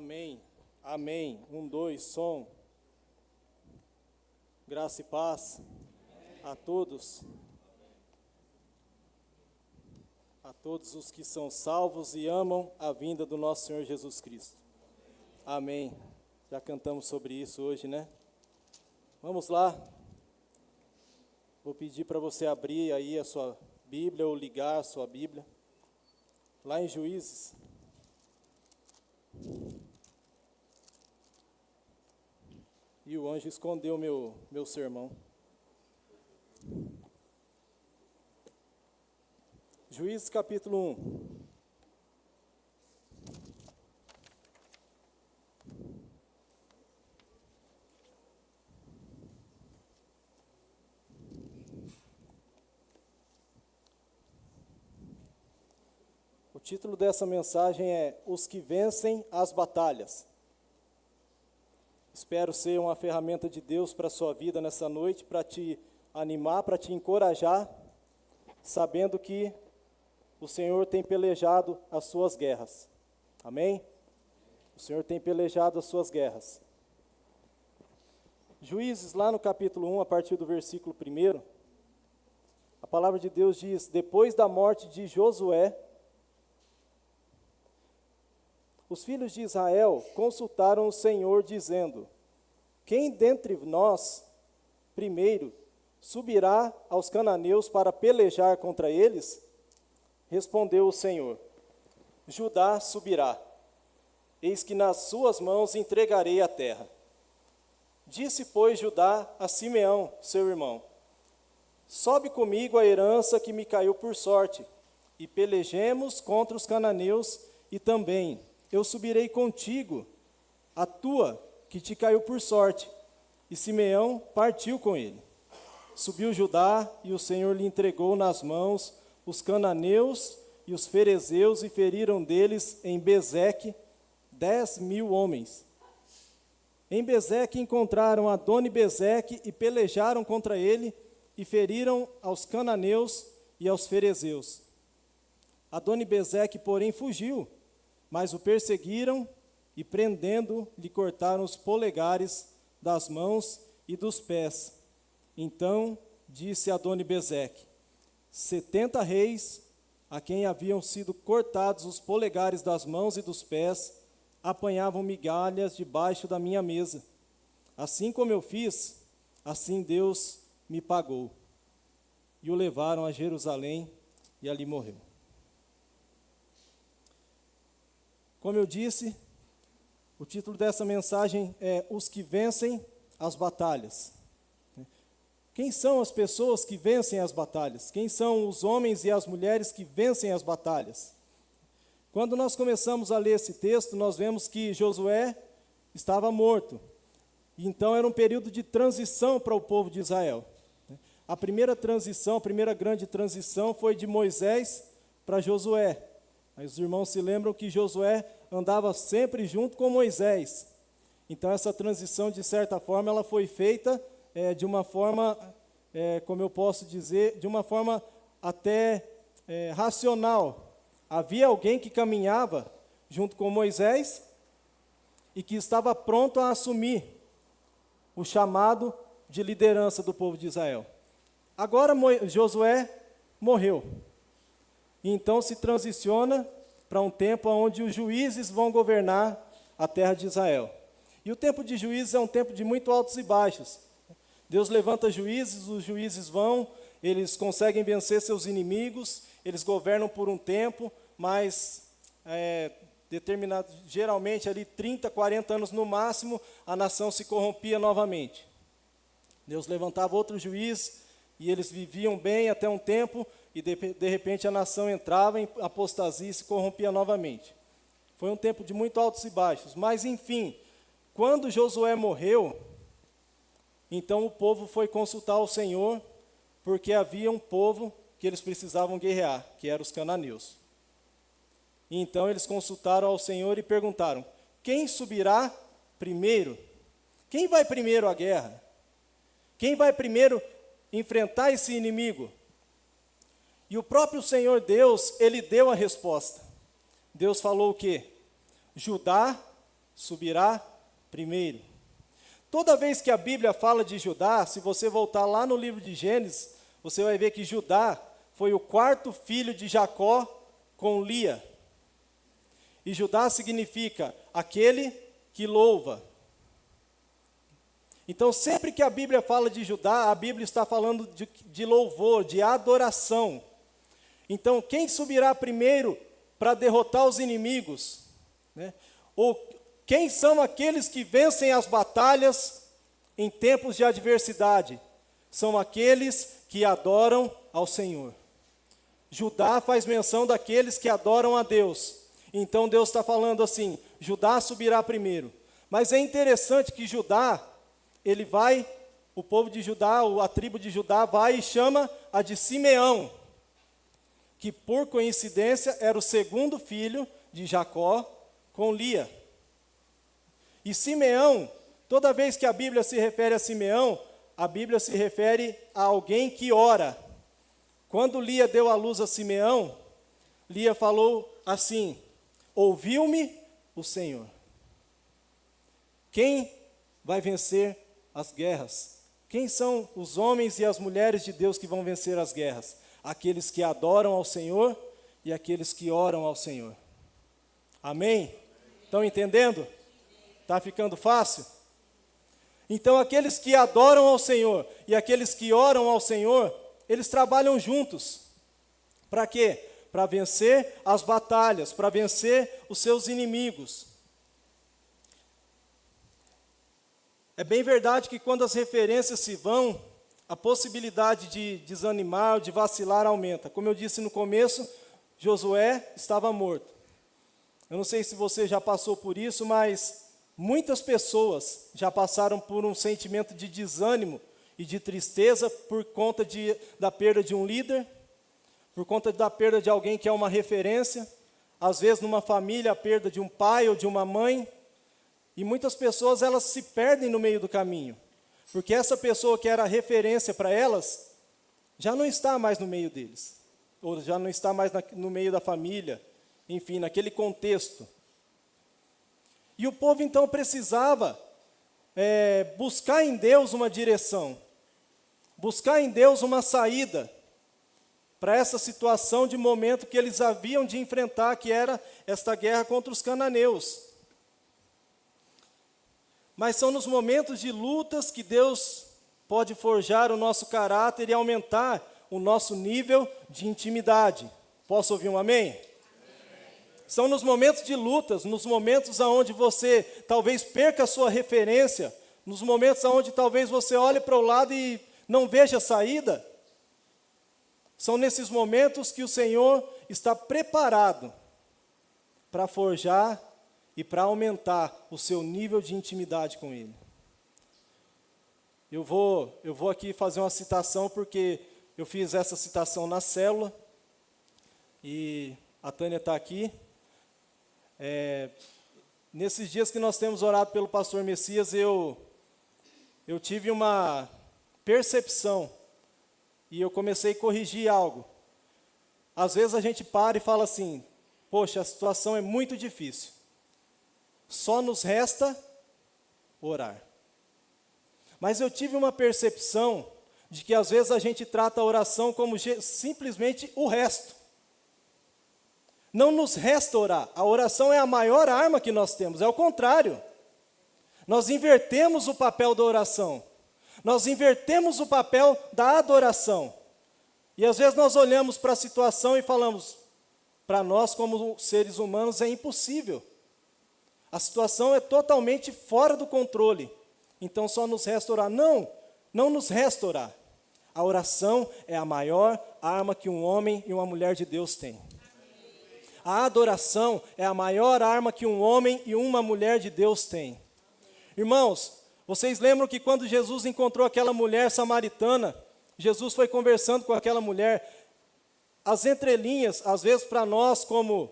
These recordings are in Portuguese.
Amém, amém. 1, 2, som. Graça e paz a todos os que são salvos e amam a vinda do nosso Senhor Jesus Cristo. Amém. Já cantamos sobre isso hoje, né? Vamos lá. Vou pedir para você abrir aí a sua Bíblia ou ligar a sua Bíblia. Lá em Juízes. E o anjo escondeu meu sermão. Juízes capítulo 1. O título dessa mensagem é Os que vencem as batalhas. Espero ser uma ferramenta de Deus para a sua vida nessa noite, para te animar, para te encorajar, sabendo que o Senhor tem pelejado as suas guerras. Amém? O Senhor tem pelejado as suas guerras. Juízes, lá no capítulo 1, a partir do versículo 1, a palavra de Deus diz: depois da morte de Josué, os filhos de Israel consultaram o Senhor, dizendo: quem dentre nós, primeiro, subirá aos cananeus para pelejar contra eles? Respondeu o Senhor: Judá subirá, eis que nas suas mãos entregarei a terra. Disse, pois, Judá a Simeão, seu irmão: sobe comigo a herança que me caiu por sorte, e pelejemos contra os cananeus, e também eu subirei contigo, a tua, que te caiu por sorte. E Simeão partiu com ele. Subiu Judá, e o Senhor lhe entregou nas mãos os cananeus e os ferezeus, e feriram deles em Bezeque 10.000 homens. Em Bezeque encontraram Adoni-Bezeque, e pelejaram contra ele, e feriram aos cananeus e aos ferezeus. Adoni-Bezeque, porém, fugiu, mas o perseguiram e, prendendo, lhe cortaram os polegares das mãos e dos pés. Então disse Adoni-Bezeque: 70 reis, a quem haviam sido cortados os polegares das mãos e dos pés, apanhavam migalhas debaixo da minha mesa. Assim como eu fiz, assim Deus me pagou. E o levaram a Jerusalém, e ali morreu. Como eu disse, o título dessa mensagem é Os que vencem as batalhas. Quem são as pessoas que vencem as batalhas? Quem são os homens e as mulheres que vencem as batalhas? Quando nós começamos a ler esse texto, nós vemos que Josué estava morto. Então era um período de transição para o povo de Israel. A primeira grande transição foi de Moisés para Josué. Mas os irmãos se lembram que Josué andava sempre junto com Moisés. Então essa transição, de certa forma, ela foi feita de uma forma, como eu posso dizer, de uma forma até racional. Havia alguém que caminhava junto com Moisés e que estava pronto a assumir o chamado de liderança do povo de Israel. Agora Josué morreu. Então se transiciona para um tempo onde os juízes vão governar a terra de Israel. E o tempo de juízes é um tempo de muito altos e baixos. Deus levanta juízes, os juízes vão, eles conseguem vencer seus inimigos, eles governam por um tempo, mas geralmente ali 30, 40 anos no máximo, a nação se corrompia novamente. Deus levantava outro juiz e eles viviam bem até um tempo, e de repente a nação entrava em apostasia e se corrompia novamente. Foi um tempo de muito altos e baixos, mas enfim, quando Josué morreu, então o povo foi consultar o Senhor, porque havia um povo que eles precisavam guerrear, que eram os cananeus. E então eles consultaram ao Senhor e perguntaram: quem subirá primeiro? Quem vai primeiro à guerra? Quem vai primeiro enfrentar esse inimigo? E o próprio Senhor Deus, ele deu a resposta. Deus falou o quê? Judá subirá primeiro. Toda vez que a Bíblia fala de Judá, se você voltar lá no livro de Gênesis, você vai ver que Judá foi o quarto filho de Jacó com Lia. E Judá significa aquele que louva. Então, sempre que a Bíblia fala de Judá, a Bíblia está falando de louvor, de adoração. Então, quem subirá primeiro para derrotar os inimigos? Né? Ou quem são aqueles que vencem as batalhas em tempos de adversidade? São aqueles que adoram ao Senhor. Judá faz menção daqueles que adoram a Deus. Então Deus está falando assim, Judá subirá primeiro. Mas é interessante que Judá, o povo de Judá, a tribo de Judá vai e chama a de Simeão, que por coincidência era o segundo filho de Jacó com Lia. E Simeão, toda vez que a Bíblia se refere a Simeão, a Bíblia se refere a alguém que ora. Quando Lia deu à luz a Simeão, Lia falou assim, ouviu-me o Senhor. Quem vai vencer as guerras? Quem são os homens e as mulheres de Deus que vão vencer as guerras? Aqueles que adoram ao Senhor e aqueles que oram ao Senhor. Amém? Estão entendendo? Está ficando fácil? Então, aqueles que adoram ao Senhor e aqueles que oram ao Senhor, eles trabalham juntos. Para quê? Para vencer as batalhas, para vencer os seus inimigos. É bem verdade que quando as referências se vão, a possibilidade de desanimar, de vacilar aumenta. Como eu disse no começo, Josué estava morto. Eu não sei se você já passou por isso, mas muitas pessoas já passaram por um sentimento de desânimo e de tristeza por conta da perda de um líder, por conta da perda de alguém que é uma referência, às vezes numa família a perda de um pai ou de uma mãe, e muitas pessoas elas se perdem no meio do caminho, porque essa pessoa que era referência para elas, já não está mais no meio deles, ou já não está mais no meio da família, enfim, naquele contexto. E o povo então precisava buscar em Deus uma direção, buscar em Deus uma saída para essa situação de momento que eles haviam de enfrentar, que era esta guerra contra os cananeus. Mas são nos momentos de lutas que Deus pode forjar o nosso caráter e aumentar o nosso nível de intimidade. Posso ouvir um amém? Amém. São nos momentos de lutas, nos momentos onde você talvez perca a sua referência, nos momentos onde talvez você olhe para o lado e não veja saída. São nesses momentos que o Senhor está preparado para forjar e para aumentar o seu nível de intimidade com Ele. Eu vou aqui fazer uma citação, porque eu fiz essa citação na célula, e a Tânia está aqui. Nesses dias que nós temos orado pelo pastor Messias, eu tive uma percepção, e eu comecei a corrigir algo. Às vezes a gente para e fala assim, poxa, a situação é muito difícil. Só nos resta orar. Mas eu tive uma percepção de que às vezes a gente trata a oração como simplesmente o resto. Não nos resta orar. A oração é a maior arma que nós temos, é o contrário. Nós invertemos o papel da oração. Nós invertemos o papel da adoração. E às vezes nós olhamos para a situação e falamos, para nós como seres humanos é impossível. A situação é totalmente fora do controle. Então só nos resta orar. Não nos resta orar. A oração é a maior arma que um homem e uma mulher de Deus têm. A adoração é a maior arma que um homem e uma mulher de Deus têm. Irmãos, vocês lembram que quando Jesus encontrou aquela mulher samaritana, Jesus foi conversando com aquela mulher. As entrelinhas, às vezes para nós como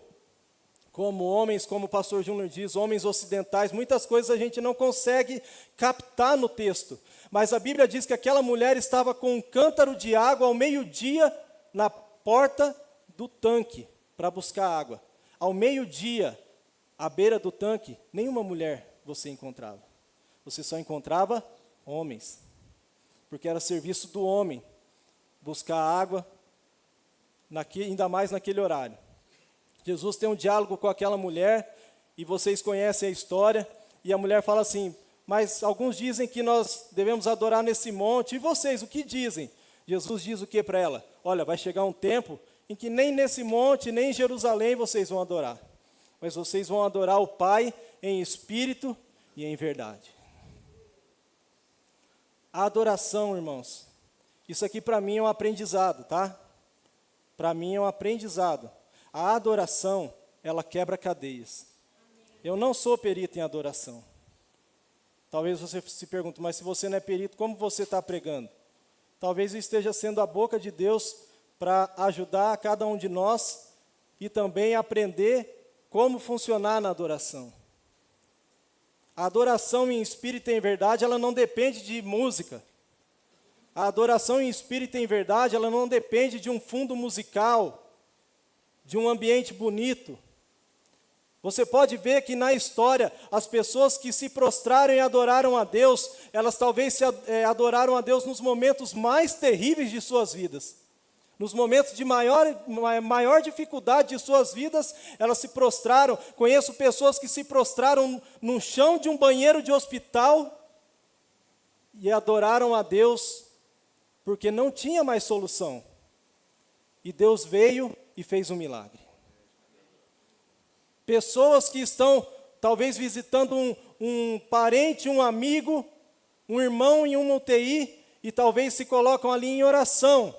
homens, como o pastor Júnior diz, homens ocidentais, muitas coisas a gente não consegue captar no texto. Mas a Bíblia diz que aquela mulher estava com um cântaro de água ao meio-dia na porta do tanque para buscar água. Ao meio-dia, à beira do tanque, nenhuma mulher você encontrava. Você só encontrava homens, porque era serviço do homem buscar água, ainda mais naquele horário. Jesus tem um diálogo com aquela mulher, e vocês conhecem a história, e a mulher fala assim, mas alguns dizem que nós devemos adorar nesse monte, e vocês, o que dizem? Jesus diz o que para ela? Olha, vai chegar um tempo em que nem nesse monte, nem em Jerusalém vocês vão adorar, mas vocês vão adorar o Pai em espírito e em verdade. A adoração, irmãos, isso aqui para mim é um aprendizado, tá? Para mim é um aprendizado. A adoração, ela quebra cadeias. Eu não sou perito em adoração. Talvez você se pergunte, mas se você não é perito, como você está pregando? Talvez eu esteja sendo a boca de Deus para ajudar a cada um de nós e também aprender como funcionar na adoração. A adoração em espírito e em verdade, ela não depende de música. A adoração em espírito e em verdade, ela não depende de um fundo musical, de um ambiente bonito. Você pode ver que na história, as pessoas que se prostraram e adoraram a Deus, elas talvez adoraram a Deus nos momentos mais terríveis de suas vidas. Nos momentos de maior dificuldade de suas vidas, elas se prostraram. Conheço pessoas que se prostraram no chão de um banheiro de hospital e adoraram a Deus porque não tinha mais solução. E Deus veio e fez um milagre. Pessoas que estão talvez visitando um parente, um amigo, um irmão em uma UTI e talvez se colocam ali em oração.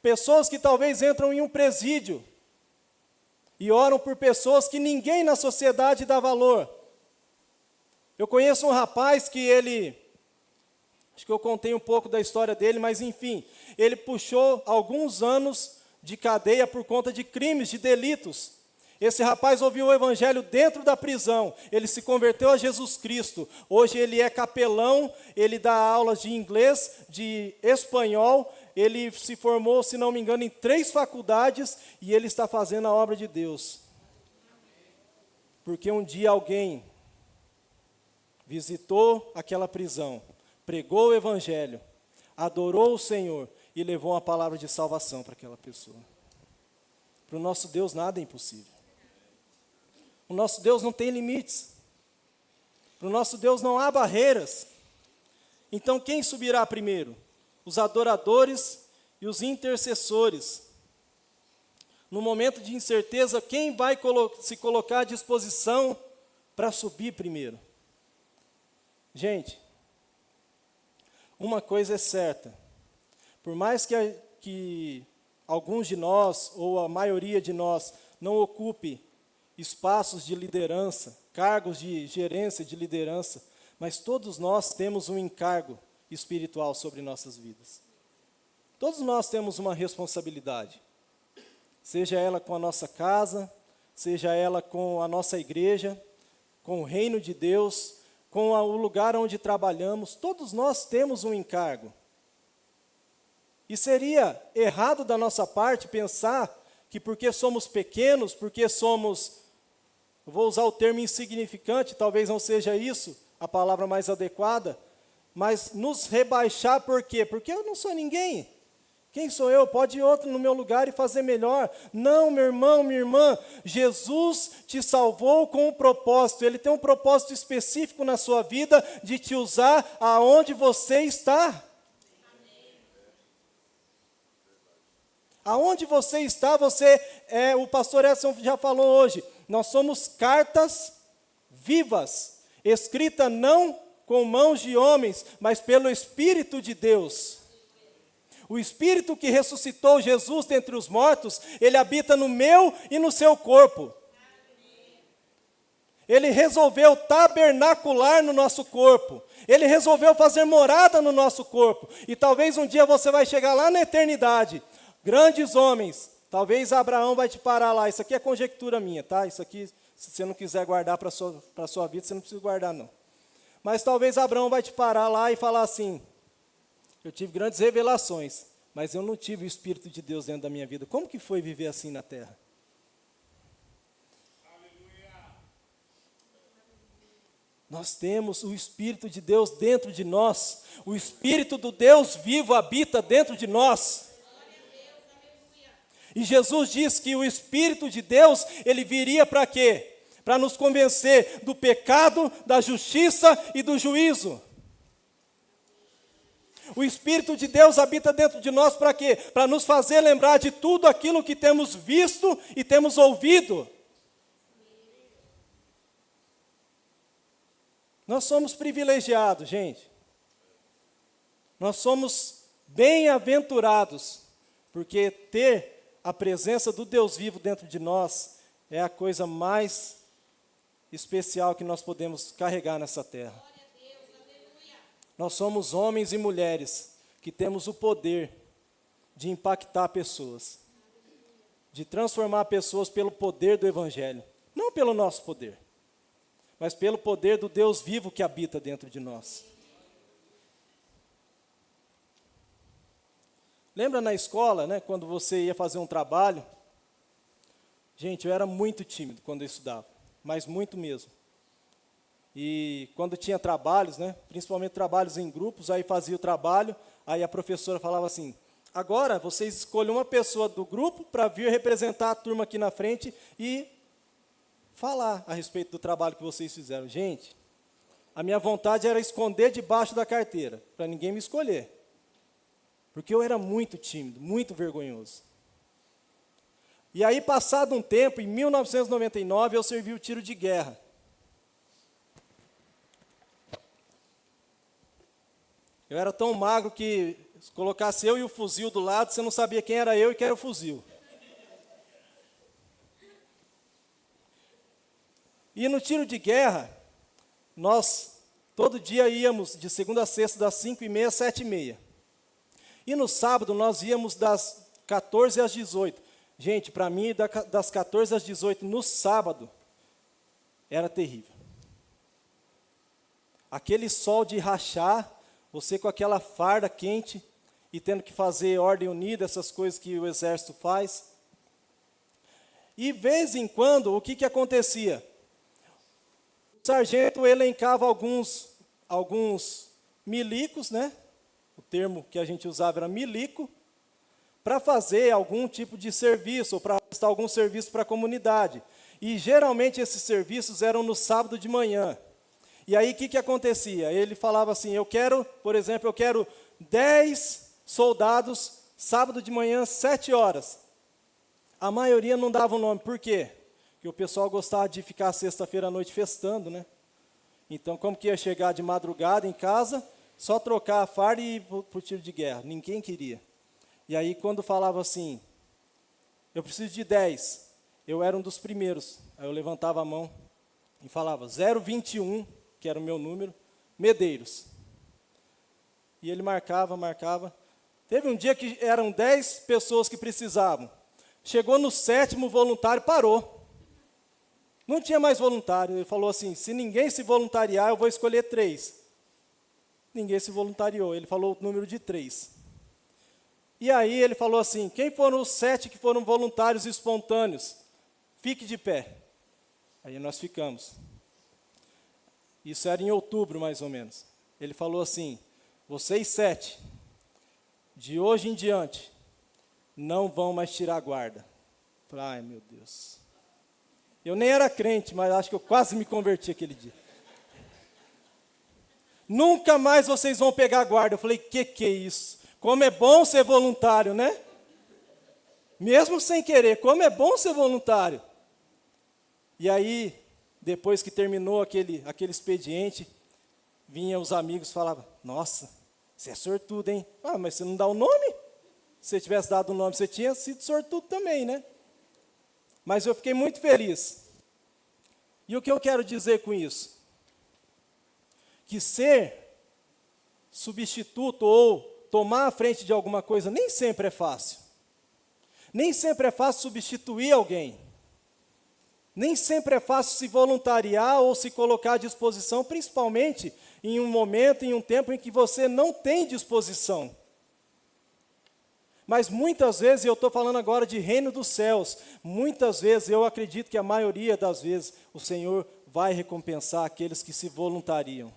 Pessoas que talvez entram em um presídio e oram por pessoas que ninguém na sociedade dá valor. Eu conheço um rapaz que acho que eu contei um pouco da história dele, mas enfim, ele puxou alguns anos de cadeia por conta de crimes, de delitos. Esse rapaz ouviu o evangelho dentro da prisão, ele se converteu a Jesus Cristo. Hoje ele é capelão, ele dá aulas de inglês, de espanhol, ele se formou, se não me engano, em 3 faculdades e ele está fazendo a obra de Deus. Porque um dia alguém visitou aquela prisão, pregou o evangelho, adorou o Senhor e levou uma palavra de salvação para aquela pessoa. Para o nosso Deus nada é impossível. O nosso Deus não tem limites. Para o nosso Deus não há barreiras. Então quem subirá primeiro? Os adoradores e os intercessores. No momento de incerteza, quem vai se colocar à disposição para subir primeiro? Gente, uma coisa é certa. Por mais que alguns de nós, ou a maioria de nós, não ocupe espaços de liderança, cargos de gerência de liderança, mas todos nós temos um encargo espiritual sobre nossas vidas. Todos nós temos uma responsabilidade, seja ela com a nossa casa, seja ela com a nossa igreja, com o reino de Deus, com o lugar onde trabalhamos, todos nós temos um encargo. E seria errado da nossa parte pensar que porque somos pequenos, porque somos, vou usar o termo insignificante, talvez não seja isso a palavra mais adequada, mas nos rebaixar por quê? Porque eu não sou ninguém. Quem sou eu? Pode ir outro no meu lugar e fazer melhor. Não, meu irmão, minha irmã, Jesus te salvou com um propósito. Ele tem um propósito específico na sua vida de te usar aonde você está. Aonde você está, o pastor Edson já falou hoje, nós somos cartas vivas, escritas não com mãos de homens, mas pelo Espírito de Deus. O Espírito que ressuscitou Jesus dentre os mortos, ele habita no meu e no seu corpo. Ele resolveu tabernacular no nosso corpo. Ele resolveu fazer morada no nosso corpo. E talvez um dia você vai chegar lá na eternidade. Grandes homens, talvez Abraão vai te parar lá. Isso aqui é conjectura minha, tá? Isso aqui, se você não quiser guardar para a sua vida, você não precisa guardar, não. Mas talvez Abraão vai te parar lá e falar assim, eu tive grandes revelações, mas eu não tive o Espírito de Deus dentro da minha vida. Como que foi viver assim na terra? Nós temos o Espírito de Deus dentro de nós. O Espírito do Deus vivo habita dentro de nós. E Jesus diz que o Espírito de Deus, ele viria para quê? Para nos convencer do pecado, da justiça e do juízo. O Espírito de Deus habita dentro de nós para quê? Para nos fazer lembrar de tudo aquilo que temos visto e temos ouvido. Nós somos privilegiados, gente. Nós somos bem-aventurados, porque ter a presença do Deus vivo dentro de nós é a coisa mais especial que nós podemos carregar nessa terra. Nós somos homens e mulheres que temos o poder de impactar pessoas, de transformar pessoas pelo poder do Evangelho, não pelo nosso poder, mas pelo poder do Deus vivo que habita dentro de nós. Lembra na escola, né, quando você ia fazer um trabalho? Gente, eu era muito tímido quando eu estudava, mas muito mesmo. E quando tinha trabalhos, né, principalmente trabalhos em grupos, aí fazia o trabalho, aí a professora falava assim, agora vocês escolhem uma pessoa do grupo para vir representar a turma aqui na frente e falar a respeito do trabalho que vocês fizeram. Gente, a minha vontade era esconder debaixo da carteira, para ninguém me escolher. Porque eu era muito tímido, muito vergonhoso. E aí, passado um tempo, em 1999, eu servi o tiro de guerra. Eu era tão magro que, se colocasse eu e o fuzil do lado, você não sabia quem era eu e quem era o fuzil. E no tiro de guerra, nós todo dia íamos de segunda a sexta, das 5h30 às 7h30. E no sábado nós íamos das 14 às 18. Gente, para mim, das 14 às 18 no sábado, era terrível. Aquele sol de rachar, você com aquela farda quente e tendo que fazer ordem unida, essas coisas que o exército faz. E, de vez em quando, o que acontecia? O sargento elencava alguns milicos, né? O termo que a gente usava era milico, para fazer algum tipo de serviço, ou para prestar algum serviço para a comunidade. E, geralmente, esses serviços eram no sábado de manhã. E aí, o que acontecia? Ele falava assim, por exemplo, eu quero 10 soldados, sábado de manhã, 7 horas. A maioria não dava o nome. Por quê? Porque o pessoal gostava de ficar sexta-feira à noite festando, né? Então, como que ia chegar de madrugada em casa, só trocar a farda e ir para o tiro de guerra? Ninguém queria. E aí, quando falava assim, eu preciso de 10, eu era um dos primeiros. Aí eu levantava a mão e falava 021, que era o meu número, Medeiros. E ele marcava. Teve um dia que eram 10 pessoas que precisavam. Chegou no 7º, voluntário parou. Não tinha mais voluntário. Ele falou assim, se ninguém se voluntariar, eu vou escolher 3. Ninguém se voluntariou. Ele falou o número de 3. E aí ele falou assim, quem foram os 7 que foram voluntários espontâneos? Fique de pé. Aí nós ficamos. Isso era em outubro, mais ou menos. Ele falou assim, vocês 7, de hoje em diante, não vão mais tirar a guarda. Falei, ai, meu Deus. Eu nem era crente, mas acho que eu quase me converti aquele dia. Nunca mais vocês vão pegar a guarda. Eu falei, que é isso? Como é bom ser voluntário, né? Mesmo sem querer, como é bom ser voluntário. E aí, depois que terminou aquele expediente, vinham os amigos e falavam, nossa, você é sortudo, hein? Ah, mas você não dá o nome? Se você tivesse dado o nome, você tinha sido sortudo também, né? Mas eu fiquei muito feliz. E o que eu quero dizer com isso? Que ser substituto ou tomar a frente de alguma coisa nem sempre é fácil. Nem sempre é fácil substituir alguém. Nem sempre é fácil se voluntariar ou se colocar à disposição, principalmente em um momento, em um tempo em que você não tem disposição. Mas muitas vezes, eu estou falando agora de reino dos céus, muitas vezes, eu acredito que a maioria das vezes, o Senhor vai recompensar aqueles que se voluntariam.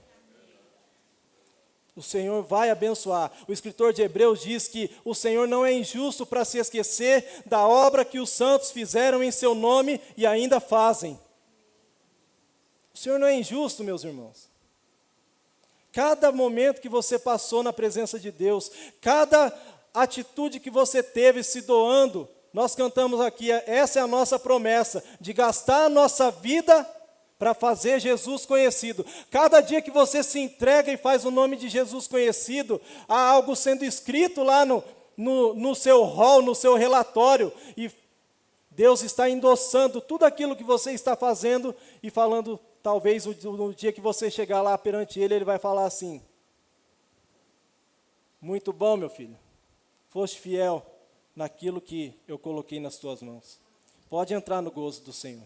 O Senhor vai abençoar. O escritor de Hebreus diz que o Senhor não é injusto para se esquecer da obra que os santos fizeram em seu nome e ainda fazem. O Senhor não é injusto, meus irmãos. Cada momento que você passou na presença de Deus, cada atitude que você teve se doando, nós cantamos aqui, essa é a nossa promessa, de gastar a nossa vida para fazer Jesus conhecido. Cada dia que você se entrega e faz o nome de Jesus conhecido, há algo sendo escrito lá no seu rol, no seu relatório, e Deus está endossando tudo aquilo que você está fazendo e falando, talvez no dia que você chegar lá perante Ele, Ele vai falar assim: muito bom, meu filho, foste fiel naquilo que eu coloquei nas tuas mãos. Pode entrar no gozo do Senhor.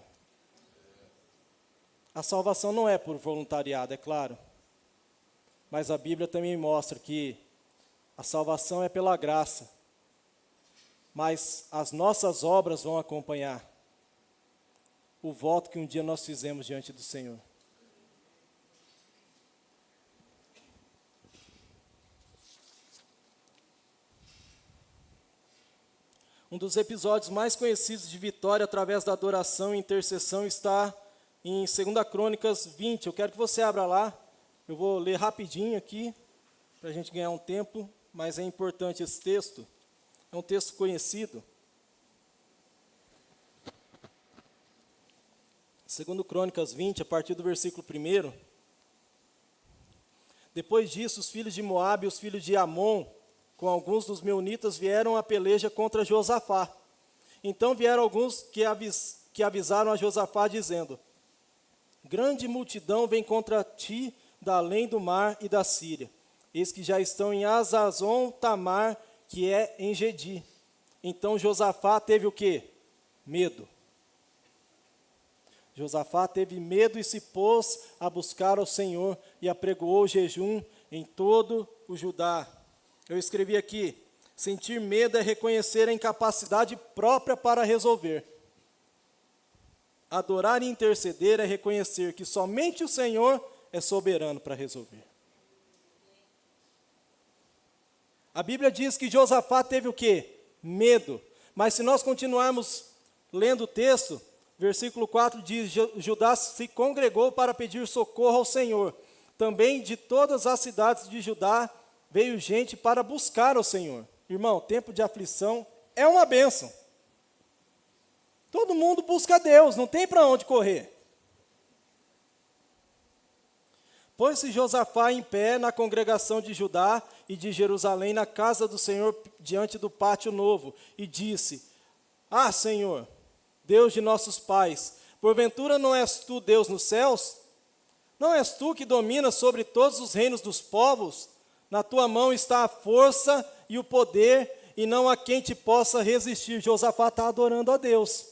A salvação não é por voluntariado, é claro. Mas a Bíblia também mostra que a salvação é pela graça. Mas as nossas obras vão acompanhar o voto que um dia nós fizemos diante do Senhor. Um dos episódios mais conhecidos de vitória através da adoração e intercessão está em 2 Crônicas 20, eu quero que você abra lá, eu vou ler rapidinho aqui, para a gente ganhar um tempo, mas é importante esse texto, é um texto conhecido. 2 Crônicas 20, a partir do versículo 1. Depois disso, os filhos de Moabe e os filhos de Amon, com alguns dos meunitas, vieram à peleja contra Josafá. Então vieram alguns que avisaram a Josafá, dizendo: grande multidão vem contra ti da além do mar e da Síria. Eis que já estão em Azazon Tamar, que é em Gedi. Então Josafá teve o quê? Medo. Josafá teve medo e se pôs a buscar ao Senhor e apregoou o jejum em todo o Judá. Eu escrevi aqui: sentir medo é reconhecer a incapacidade própria para resolver. Adorar e interceder é reconhecer que somente o Senhor é soberano para resolver. A Bíblia diz que Josafá teve o quê? Medo. Mas se nós continuarmos lendo o texto, versículo 4 diz: Judá se congregou para pedir socorro ao Senhor. Também de todas as cidades de Judá veio gente para buscar ao Senhor. Irmão, tempo de aflição é uma bênção. Todo mundo busca Deus, não tem para onde correr. Pôs-se Josafá em pé na congregação de Judá e de Jerusalém, na casa do Senhor, diante do pátio novo, e disse: ah, Senhor, Deus de nossos pais, porventura não és tu Deus nos céus? Não és tu que dominas sobre todos os reinos dos povos? Na tua mão está a força e o poder, e não há quem te possa resistir. Josafá está adorando a Deus.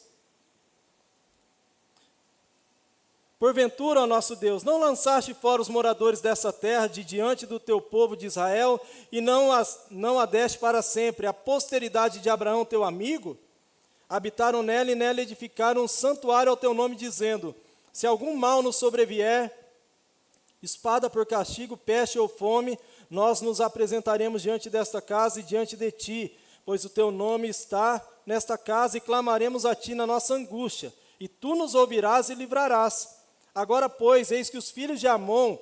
Porventura, ó nosso Deus, não lançaste fora os moradores dessa terra de diante do teu povo de Israel, e não a deste para sempre, a posteridade de Abraão, teu amigo? Habitaram nela e nela edificaram um santuário ao teu nome, dizendo: se algum mal nos sobrevier, espada por castigo, peste ou fome, nós nos apresentaremos diante desta casa e diante de ti, pois o teu nome está nesta casa, e clamaremos a ti na nossa angústia, e tu nos ouvirás e livrarás. Agora, pois, eis que os filhos de Amon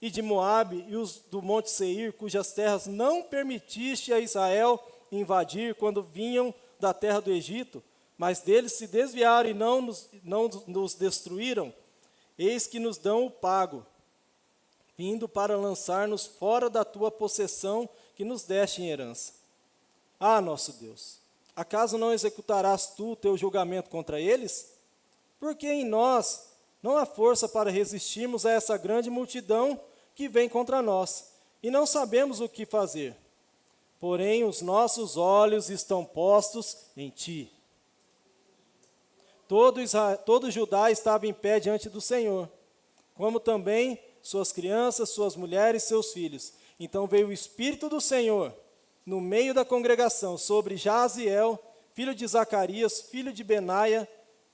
e de Moabe e os do monte Seir, cujas terras não permitiste a Israel invadir quando vinham da terra do Egito, mas deles se desviaram e não nos destruíram, eis que nos dão o pago, vindo para lançar-nos fora da tua possessão que nos deste em herança. Ah, nosso Deus, acaso não executarás tu o teu julgamento contra eles? Porque em nós não há força para resistirmos a essa grande multidão que vem contra nós, e não sabemos o que fazer. Porém, os nossos olhos estão postos em ti. Todo Judá estava em pé diante do Senhor, como também suas crianças, suas mulheres, seus filhos. Então veio o Espírito do Senhor, no meio da congregação, sobre Jaziel, filho de Zacarias, filho de Benaia,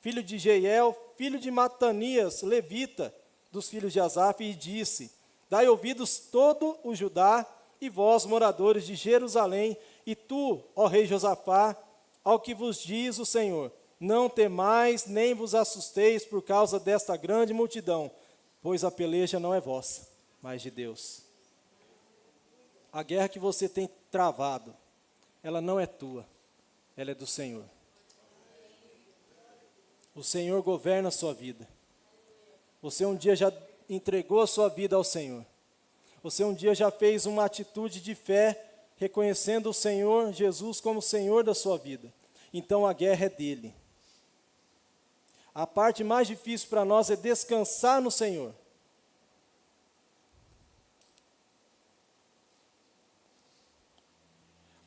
filho de Jeiel, filho de Matanias, levita, dos filhos de Asaf, e disse: Dai ouvidos todo o Judá, e vós, moradores de Jerusalém, e tu, ó rei Josafá, ao que vos diz o Senhor: não temais, nem vos assusteis por causa desta grande multidão, pois a peleja não é vossa, mas de Deus. A guerra que você tem travado, ela não é tua, ela é do Senhor. O Senhor governa a sua vida. Você um dia já entregou a sua vida ao Senhor. Você um dia já fez uma atitude de fé, reconhecendo o Senhor Jesus como Senhor da sua vida. Então a guerra é dele. A parte mais difícil para nós é descansar no Senhor.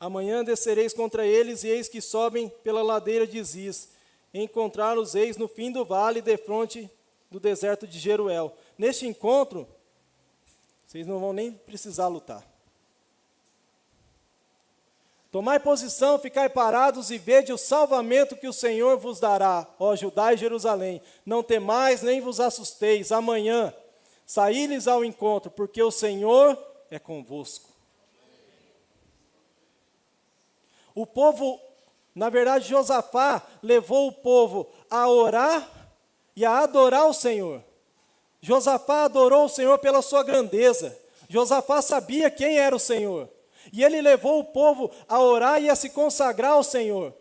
Amanhã descereis contra eles, e eis que sobem pela ladeira de Ziz. Encontrar-os-eis no fim do vale, defronte do deserto de Jeruel. Neste encontro, vocês não vão nem precisar lutar. Tomai posição, ficai parados e vede o salvamento que o Senhor vos dará, ó Judá e Jerusalém. Não temais, nem vos assusteis. Amanhã saí-lhes ao encontro, porque o Senhor é convosco. O povo, na verdade, Josafá levou o povo a orar e a adorar o Senhor. Josafá adorou o Senhor pela sua grandeza. Josafá sabia quem era o Senhor. E ele levou o povo a orar e a se consagrar ao Senhor.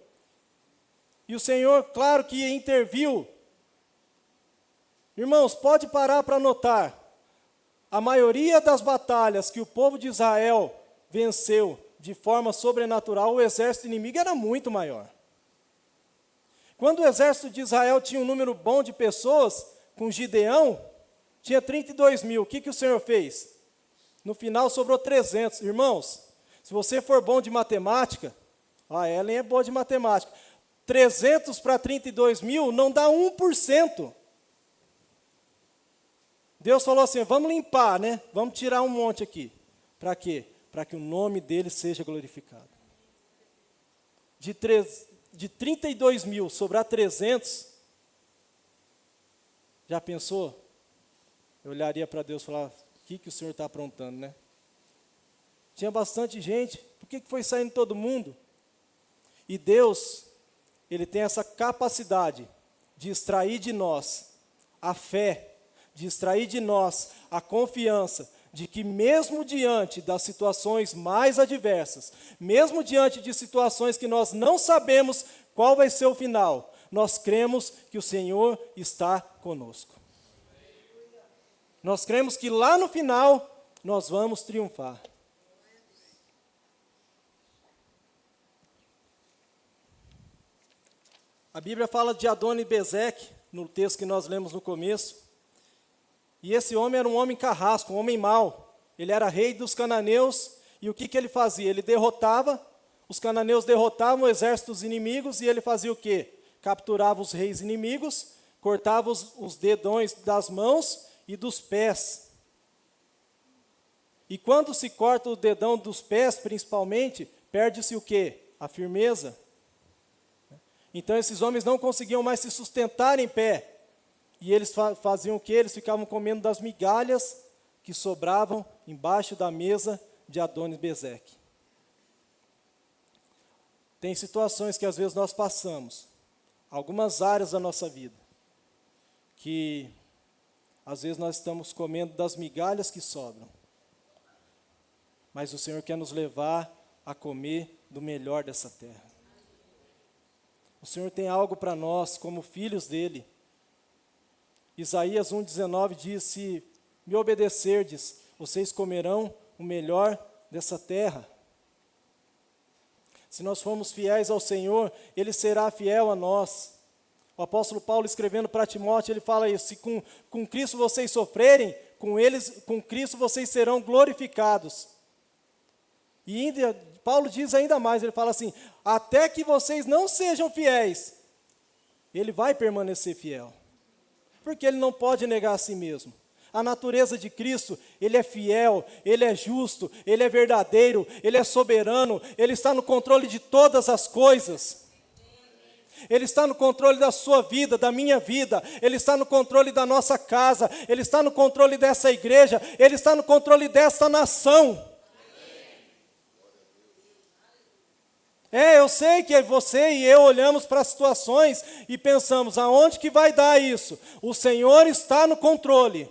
E o Senhor, claro que interviu. Irmãos, pode parar para notar. A maioria das batalhas que o povo de Israel venceu de forma sobrenatural, o exército inimigo era muito maior. Quando o exército de Israel tinha um número bom de pessoas, com Gideão, tinha 32 mil. O que o Senhor fez? No final sobrou 300. Irmãos, se você for bom de matemática, a Ellen é boa de matemática, 300 para 32 mil não dá 1%. Deus falou assim, vamos limpar, né? Vamos tirar um monte aqui. Para quê? Para que o nome dele seja glorificado. De 32 mil sobrar 300, já pensou? Eu olharia para Deus e falar, o que o Senhor está aprontando, né? Tinha bastante gente, por que foi saindo todo mundo? E Deus, Ele tem essa capacidade de extrair de nós a fé, de extrair de nós a confiança, de que mesmo diante das situações mais adversas, mesmo diante de situações que nós não sabemos qual vai ser o final, nós cremos que o Senhor está conosco. Nós cremos que lá no final, nós vamos triunfar. A Bíblia fala de Adoni-Bezeque, no texto que nós lemos no começo. E esse homem era um homem carrasco, um homem mau. Ele era rei dos cananeus, e o que ele fazia? Ele derrotava, os cananeus derrotavam o exército dos inimigos, e ele fazia o quê? Capturava os reis inimigos, cortava os dedões das mãos e dos pés. E quando se corta o dedão dos pés, principalmente, perde-se o quê? A firmeza. Então esses homens não conseguiam mais se sustentar em pé. E eles faziam o quê? Eles ficavam comendo das migalhas que sobravam embaixo da mesa de Adoni-Bezeque. Tem situações que às vezes nós passamos, algumas áreas da nossa vida, que às vezes nós estamos comendo das migalhas que sobram. Mas o Senhor quer nos levar a comer do melhor dessa terra. O Senhor tem algo para nós, como filhos dele. Isaías 1,19 diz, se me obedecerdes, vocês comerão o melhor dessa terra. Se nós formos fiéis ao Senhor, Ele será fiel a nós. O apóstolo Paulo, escrevendo para Timóteo, ele fala isso, se com Cristo vocês sofrerem, com Cristo vocês serão glorificados. E ainda, Paulo diz ainda mais, ele fala assim, até que vocês não sejam fiéis, Ele vai permanecer fiel. Porque Ele não pode negar a si mesmo. A natureza de Cristo, Ele é fiel, Ele é justo, Ele é verdadeiro, Ele é soberano, Ele está no controle de todas as coisas. Ele está no controle da sua vida, da minha vida. Ele está no controle da nossa casa. Ele está no controle dessa igreja. Ele está no controle desta nação. Eu sei que você e eu olhamos para as situações e pensamos, aonde que vai dar isso? O Senhor está no controle.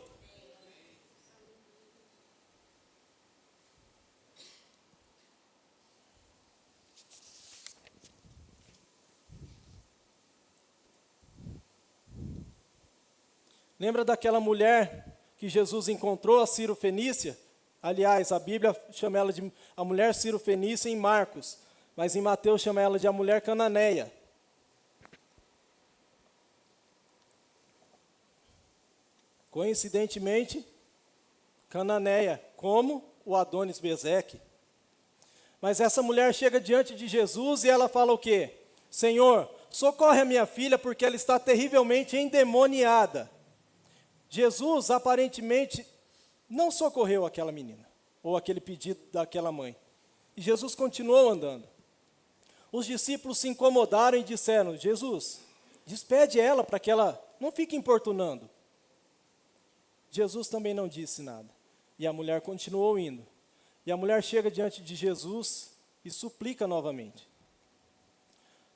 Lembra daquela mulher que Jesus encontrou, a Ciro Fenícia? Aliás, a Bíblia chama ela de a mulher Ciro Fenícia em Marcos. Mas em Mateus chama ela de a mulher cananeia. Coincidentemente, cananeia, como o Adonis Bezeque. Mas essa mulher chega diante de Jesus e ela fala o quê? Senhor, socorre a minha filha porque ela está terrivelmente endemoniada. Jesus aparentemente não socorreu aquela menina, ou aquele pedido daquela mãe. E Jesus continuou andando. Os discípulos se incomodaram e disseram, Jesus, despede ela para que ela não fique importunando. Jesus também não disse nada. E a mulher continuou indo. E a mulher chega diante de Jesus e suplica novamente.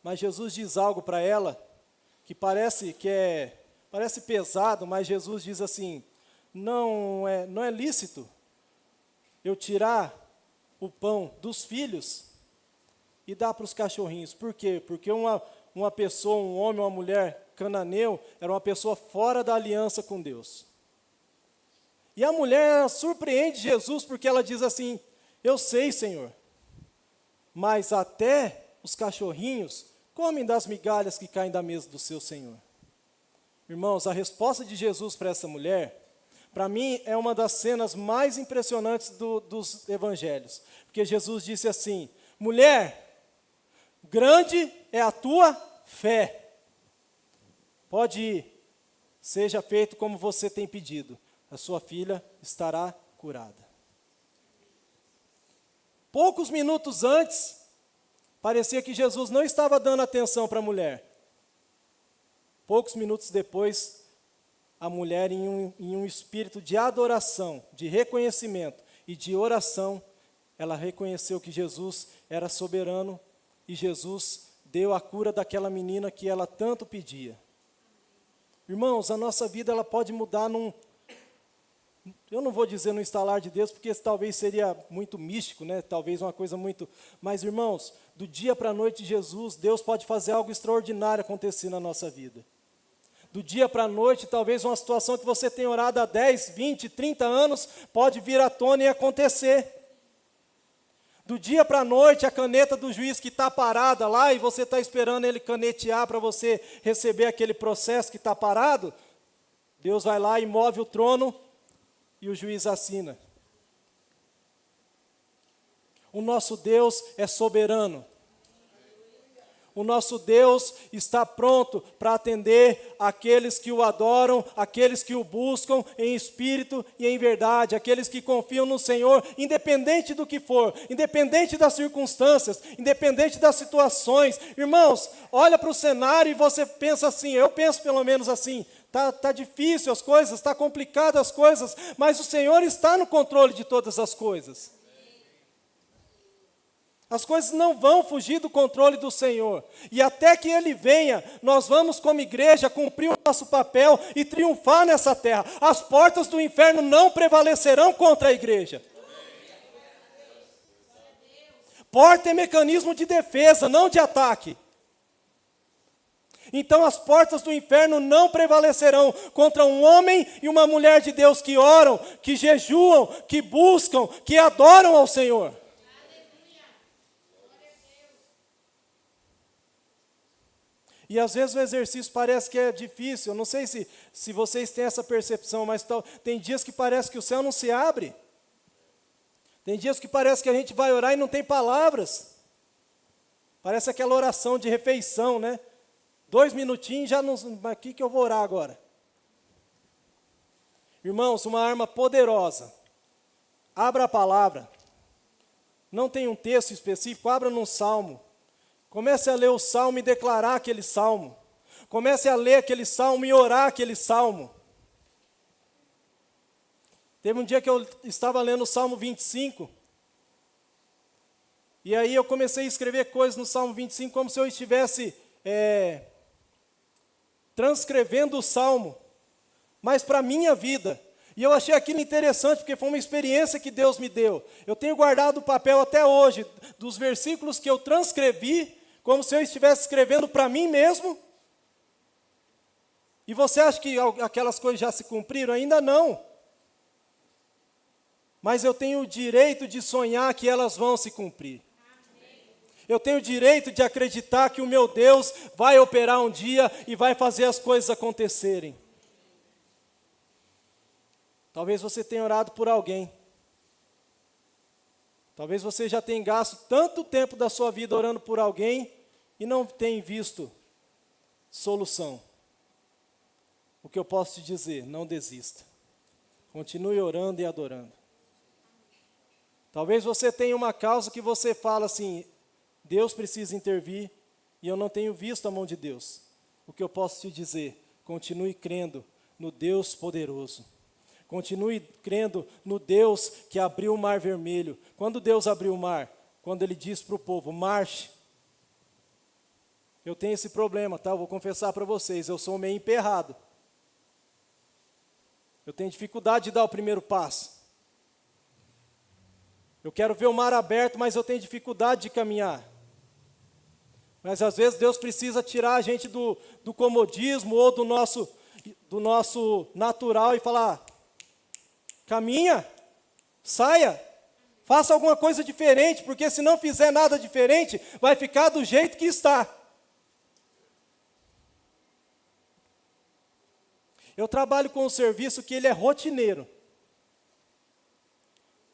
Mas Jesus diz algo para ela que parece pesado, mas Jesus diz assim, não é lícito eu tirar o pão dos filhos e dar para os cachorrinhos. Por quê? Porque uma pessoa, um homem, uma mulher cananeu, era uma pessoa fora da aliança com Deus. E a mulher surpreende Jesus porque ela diz assim, eu sei, Senhor, mas até os cachorrinhos comem das migalhas que caem da mesa do seu Senhor. Irmãos, a resposta de Jesus para essa mulher, para mim, é uma das cenas mais impressionantes dos evangelhos. Porque Jesus disse assim, mulher, grande é a tua fé. Pode ir, seja feito como você tem pedido. A sua filha estará curada. Poucos minutos antes, parecia que Jesus não estava dando atenção para a mulher. Poucos minutos depois, a mulher, em um espírito de adoração, de reconhecimento e de oração, ela reconheceu que Jesus era soberano e Jesus deu a cura daquela menina que ela tanto pedia. Irmãos, a nossa vida ela pode mudar eu não vou dizer no instalar de Deus, porque isso talvez seria muito místico, né? Talvez uma coisa muito... Mas, irmãos, do dia para a noite de Jesus, Deus pode fazer algo extraordinário acontecer na nossa vida. Do dia para a noite, talvez uma situação que você tem orado há 10, 20, 30 anos, pode vir à tona e acontecer. Do dia para a noite, a caneta do juiz que está parada lá, e você está esperando ele canetear para você receber aquele processo que está parado, Deus vai lá e move o trono, e o juiz assina. O nosso Deus é soberano. O nosso Deus está pronto para atender aqueles que o adoram, aqueles que o buscam em espírito e em verdade, aqueles que confiam no Senhor, independente do que for, independente das circunstâncias, independente das situações. Irmãos, olha para o cenário e você pensa assim, eu penso pelo menos assim, tá difícil as coisas, está complicado as coisas, mas o Senhor está no controle de todas as coisas. As coisas não vão fugir do controle do Senhor. E até que Ele venha, nós vamos como igreja cumprir o nosso papel e triunfar nessa terra. As portas do inferno não prevalecerão contra a igreja. Porta é mecanismo de defesa, não de ataque. Então as portas do inferno não prevalecerão contra um homem e uma mulher de Deus que oram, que jejuam, que buscam, que adoram ao Senhor. E às vezes o exercício parece que é difícil. Eu não sei se vocês têm essa percepção, mas tem dias que parece que o céu não se abre. Tem dias que parece que a gente vai orar e não tem palavras. Parece aquela oração de refeição, né? 2 minutinhos, já não... Mas o que eu vou orar agora? Irmãos, uma arma poderosa. Abra a palavra. Não tem um texto específico, abra num salmo. Comece a ler o salmo e declarar aquele salmo. Comece a ler aquele salmo e orar aquele salmo. Teve um dia que eu estava lendo o Salmo 25, e aí eu comecei a escrever coisas no Salmo 25 como se eu estivesse transcrevendo o Salmo, mas para a minha vida. E eu achei aquilo interessante, porque foi uma experiência que Deus me deu. Eu tenho guardado o papel até hoje, dos versículos que eu transcrevi, como se eu estivesse escrevendo para mim mesmo. E você acha que aquelas coisas já se cumpriram? Ainda não. Mas eu tenho o direito de sonhar que elas vão se cumprir. Eu tenho o direito de acreditar que o meu Deus vai operar um dia e vai fazer as coisas acontecerem. Talvez você tenha orado por alguém. Talvez você já tenha gasto tanto tempo da sua vida orando por alguém e não tenha visto solução. O que eu posso te dizer? Não desista. Continue orando e adorando. Talvez você tenha uma causa que você fala assim, Deus precisa intervir e eu não tenho visto a mão de Deus. O que eu posso te dizer? Continue crendo no Deus poderoso. Continue crendo no Deus que abriu o mar vermelho. Quando Deus abriu o mar? Quando Ele disse para o povo, marche. Eu tenho esse problema, tá? Eu vou confessar para vocês, eu sou meio emperrado. Eu tenho dificuldade de dar o primeiro passo. Eu quero ver o mar aberto, mas eu tenho dificuldade de caminhar. Mas às vezes Deus precisa tirar a gente do comodismo ou do nosso natural e falar, caminha, saia, faça alguma coisa diferente, porque se não fizer nada diferente, vai ficar do jeito que está. Eu trabalho com um serviço que ele é rotineiro.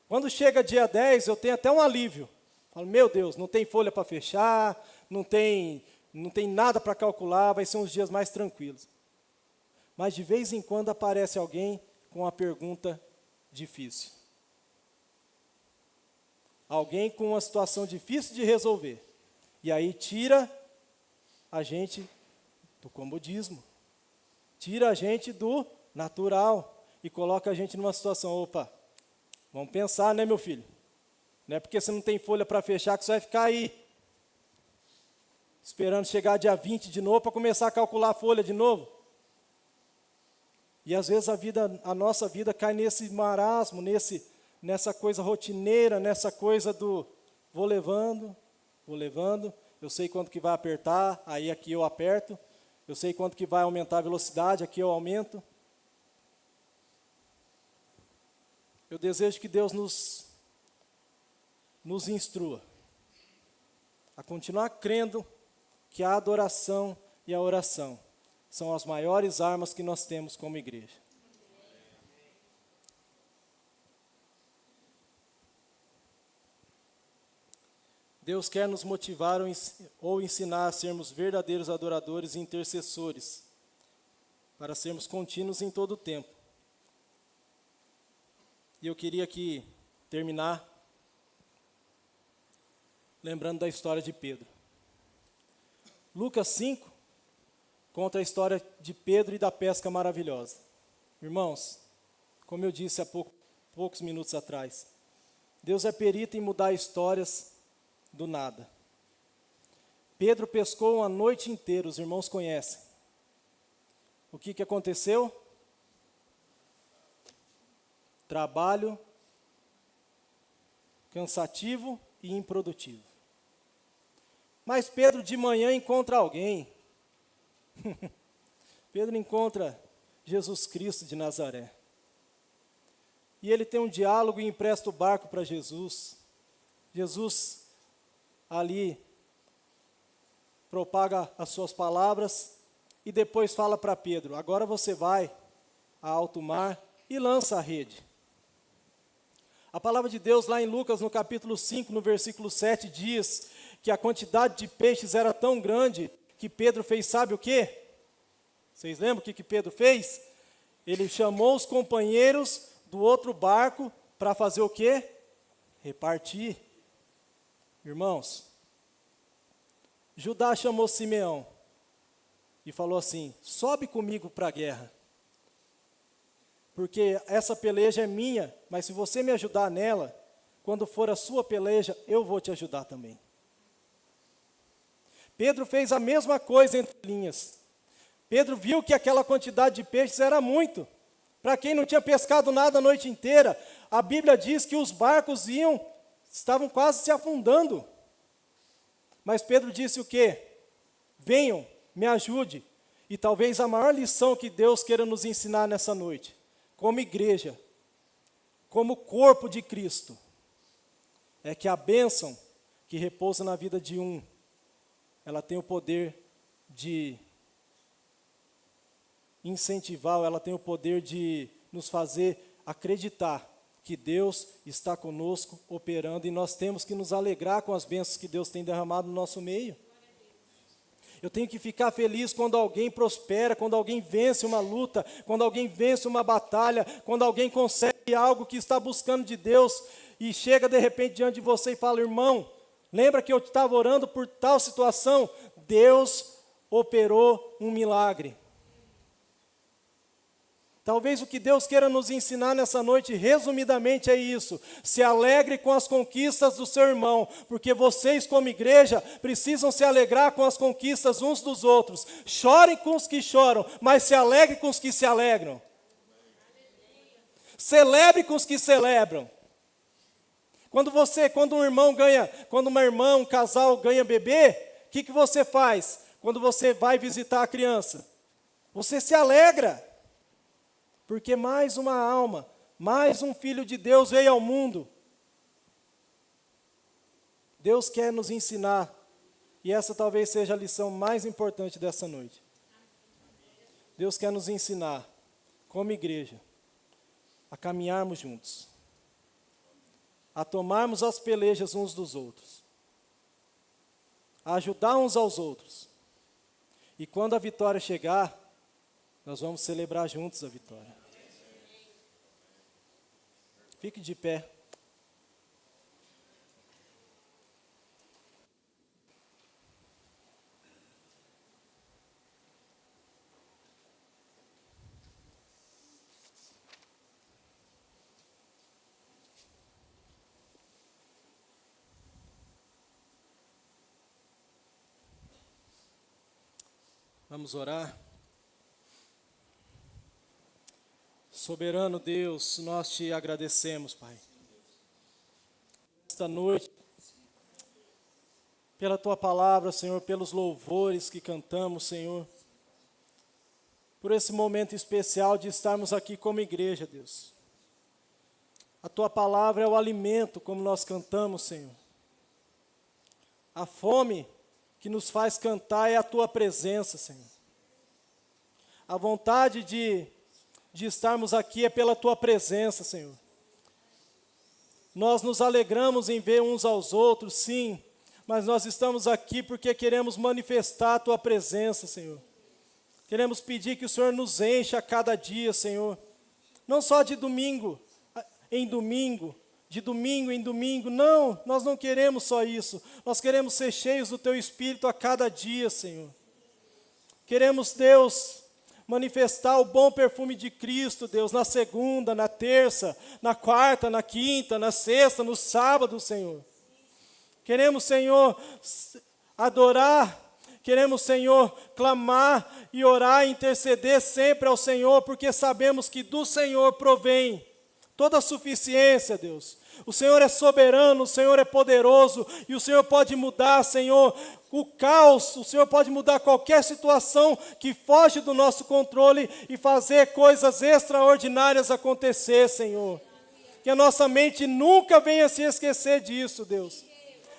Quando chega dia 10, eu tenho até um alívio. Falo, meu Deus, não tem folha para fechar, não tem nada para calcular, vai ser uns dias mais tranquilos. Mas de vez em quando aparece alguém com uma pergunta difícil. Alguém com uma situação difícil de resolver. E aí tira a gente do comodismo. Tira a gente do natural e coloca a gente numa situação, opa, vamos pensar, né, meu filho? Não é porque você não tem folha para fechar que você vai ficar aí, esperando chegar dia 20 de novo para começar a calcular a folha de novo. E às vezes a nossa vida cai nesse marasmo, nessa coisa rotineira, nessa coisa do vou levando, eu sei quanto que vai apertar, aí aqui eu aperto, eu sei quanto que vai aumentar a velocidade, aqui eu aumento. Eu desejo que Deus nos instrua a continuar crendo que a adoração e a oração são as maiores armas que nós temos como igreja. Deus quer nos motivar ou ensinar a sermos verdadeiros adoradores e intercessores, para sermos contínuos em todo o tempo. E eu queria aqui terminar lembrando da história de Pedro. Lucas 5 conta a história de Pedro e da pesca maravilhosa. Irmãos, como eu disse há poucos minutos atrás, Deus é perito em mudar histórias do nada. Pedro pescou uma noite inteira, os irmãos conhecem. O que aconteceu? Trabalho cansativo e improdutivo. Mas Pedro de manhã encontra alguém. Pedro encontra Jesus Cristo de Nazaré. E ele tem um diálogo e empresta o barco para Jesus. Jesus ali propaga as suas palavras e depois fala para Pedro, agora você vai a alto mar e lança a rede. A palavra de Deus lá em Lucas, no capítulo 5, no versículo 7, diz que a quantidade de peixes era tão grande que Pedro fez, sabe o quê? Vocês lembram o que Pedro fez? Ele chamou os companheiros do outro barco para fazer o quê? Repartir. Irmãos, Judá chamou Simeão e falou assim: sobe comigo para a guerra, porque essa peleja é minha, mas se você me ajudar nela, quando for a sua peleja, eu vou te ajudar também. Pedro fez a mesma coisa entre linhas. Pedro viu que aquela quantidade de peixes era muito. Para quem não tinha pescado nada a noite inteira, a Bíblia diz que os barcos estavam quase se afundando. Mas Pedro disse o quê? Venham, me ajude. E talvez a maior lição que Deus queira nos ensinar nessa noite, como igreja, como corpo de Cristo, é que a bênção que repousa na vida de um, ela tem o poder de incentivar, ela tem o poder de nos fazer acreditar que Deus está conosco, operando, e nós temos que nos alegrar com as bênçãos que Deus tem derramado no nosso meio. Eu tenho que ficar feliz quando alguém prospera, quando alguém vence uma luta, quando alguém vence uma batalha, quando alguém consegue algo que está buscando de Deus, e chega de repente diante de você e fala: irmão, lembra que eu estava orando por tal situação? Deus operou um milagre. Talvez o que Deus queira nos ensinar nessa noite, resumidamente, é isso: se alegre com as conquistas do seu irmão, porque vocês, como igreja, precisam se alegrar com as conquistas uns dos outros. Chorem com os que choram, mas se alegre com os que se alegram. Celebre com os que celebram. Quando um irmão ganha, quando uma irmã, um casal ganha bebê, o que você faz? Quando você vai visitar a criança, você se alegra. Porque mais uma alma, mais um filho de Deus veio ao mundo. Deus quer nos ensinar, e essa talvez seja a lição mais importante dessa noite. Deus quer nos ensinar, como igreja, a caminharmos juntos, a tomarmos as pelejas uns dos outros, a ajudar uns aos outros. E quando a vitória chegar, nós vamos celebrar juntos a vitória. Fique de pé. Vamos orar. Soberano Deus, nós te agradecemos, Pai, esta noite, pela Tua palavra, Senhor, pelos louvores que cantamos, Senhor, por esse momento especial de estarmos aqui como igreja, Deus. A Tua palavra é o alimento, como nós cantamos, Senhor. A fome que nos faz cantar é a Tua presença, Senhor. A vontade de estarmos aqui é pela Tua presença, Senhor. Nós nos alegramos em ver uns aos outros, sim, mas nós estamos aqui porque queremos manifestar a Tua presença, Senhor. Queremos pedir que o Senhor nos encha a cada dia, Senhor. Não só de domingo em domingo, de domingo em domingo, não, nós não queremos só isso. Nós queremos ser cheios do Teu Espírito a cada dia, Senhor. Queremos, Deus, manifestar o bom perfume de Cristo, Deus, na segunda, na terça, na quarta, na quinta, na sexta, no sábado, Senhor. Queremos, Senhor, adorar, queremos, Senhor, clamar e orar e interceder sempre ao Senhor, porque sabemos que do Senhor provém toda a suficiência, Deus. O Senhor é soberano, o Senhor é poderoso, e o Senhor pode mudar, Senhor, o caos, o Senhor pode mudar qualquer situação que foge do nosso controle e fazer coisas extraordinárias acontecer, Senhor. Que a nossa mente nunca venha se esquecer disso, Deus.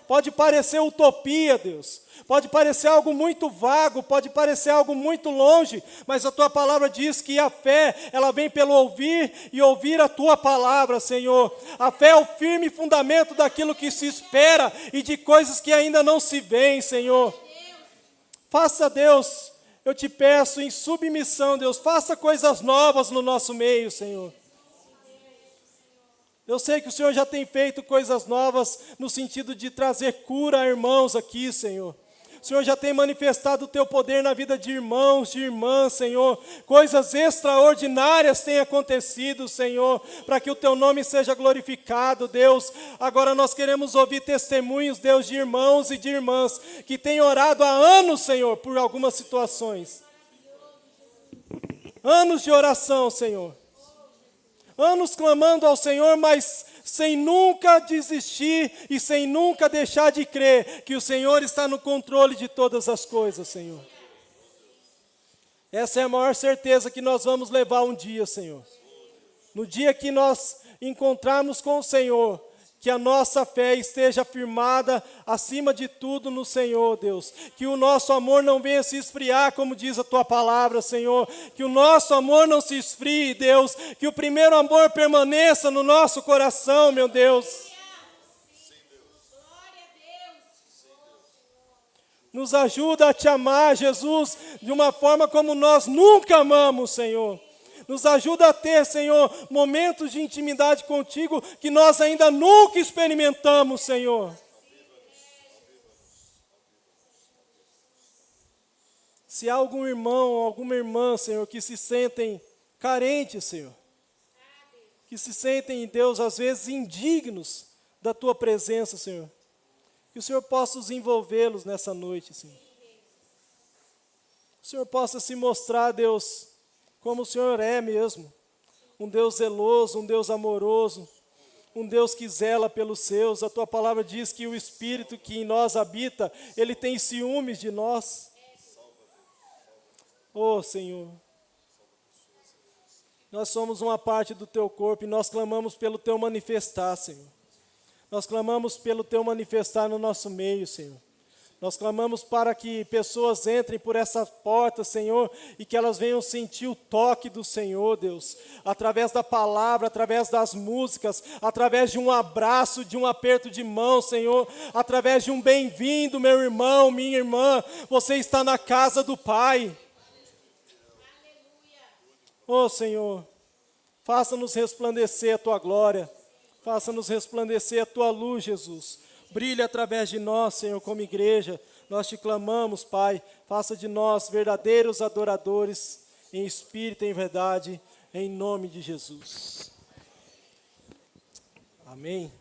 Pode parecer utopia, Deus. Pode parecer algo muito vago, pode parecer algo muito longe, mas a Tua palavra diz que a fé, ela vem pelo ouvir e ouvir a Tua palavra, Senhor. A fé é o firme fundamento daquilo que se espera e de coisas que ainda não se veem, Senhor. Faça, Deus, eu te peço em submissão, Deus, faça coisas novas no nosso meio, Senhor. Eu sei que o Senhor já tem feito coisas novas no sentido de trazer cura a irmãos aqui, Senhor. O Senhor já tem manifestado o teu poder na vida de irmãos, de irmãs, Senhor. Coisas extraordinárias têm acontecido, Senhor, para que o teu nome seja glorificado, Deus. Agora nós queremos ouvir testemunhos, Deus, de irmãos e de irmãs que têm orado há anos, Senhor, por algumas situações. Anos de oração, Senhor. Anos clamando ao Senhor, mas sem nunca desistir e sem nunca deixar de crer que o Senhor está no controle de todas as coisas, Senhor. Essa é a maior certeza que nós vamos levar um dia, Senhor. No dia que nós encontrarmos com o Senhor, que a nossa fé esteja firmada acima de tudo no Senhor, Deus. Que o nosso amor não venha se esfriar, como diz a Tua palavra, Senhor. Que o nosso amor não se esfrie, Deus. Que o primeiro amor permaneça no nosso coração, meu Deus. Nos ajuda a Te amar, Jesus, de uma forma como nós nunca amamos, Senhor. Nos ajuda a ter, Senhor, momentos de intimidade contigo que nós ainda nunca experimentamos, Senhor. Se há algum irmão, alguma irmã, Senhor, que se sentem carentes, Senhor, que se sentem, Deus, às vezes indignos da Tua presença, Senhor, que o Senhor possa os envolvê-los nessa noite, Senhor. O Senhor possa se mostrar, Deus, como o Senhor é mesmo, um Deus zeloso, um Deus amoroso, um Deus que zela pelos seus. A Tua palavra diz que o Espírito que em nós habita, Ele tem ciúmes de nós. Oh, Senhor, nós somos uma parte do Teu corpo e nós clamamos pelo Teu manifestar, Senhor. Nós clamamos pelo Teu manifestar no nosso meio, Senhor. Nós clamamos para que pessoas entrem por essa porta, Senhor, e que elas venham sentir o toque do Senhor, Deus, através da palavra, através das músicas, através de um abraço, de um aperto de mão, Senhor, através de um bem-vindo, meu irmão, minha irmã, você está na casa do Pai. Oh, Senhor, faça-nos resplandecer a Tua glória, faça-nos resplandecer a Tua luz, Jesus. Brilha através de nós, Senhor, como igreja. Nós Te clamamos, Pai. Faça de nós verdadeiros adoradores, em espírito e em verdade, em nome de Jesus. Amém.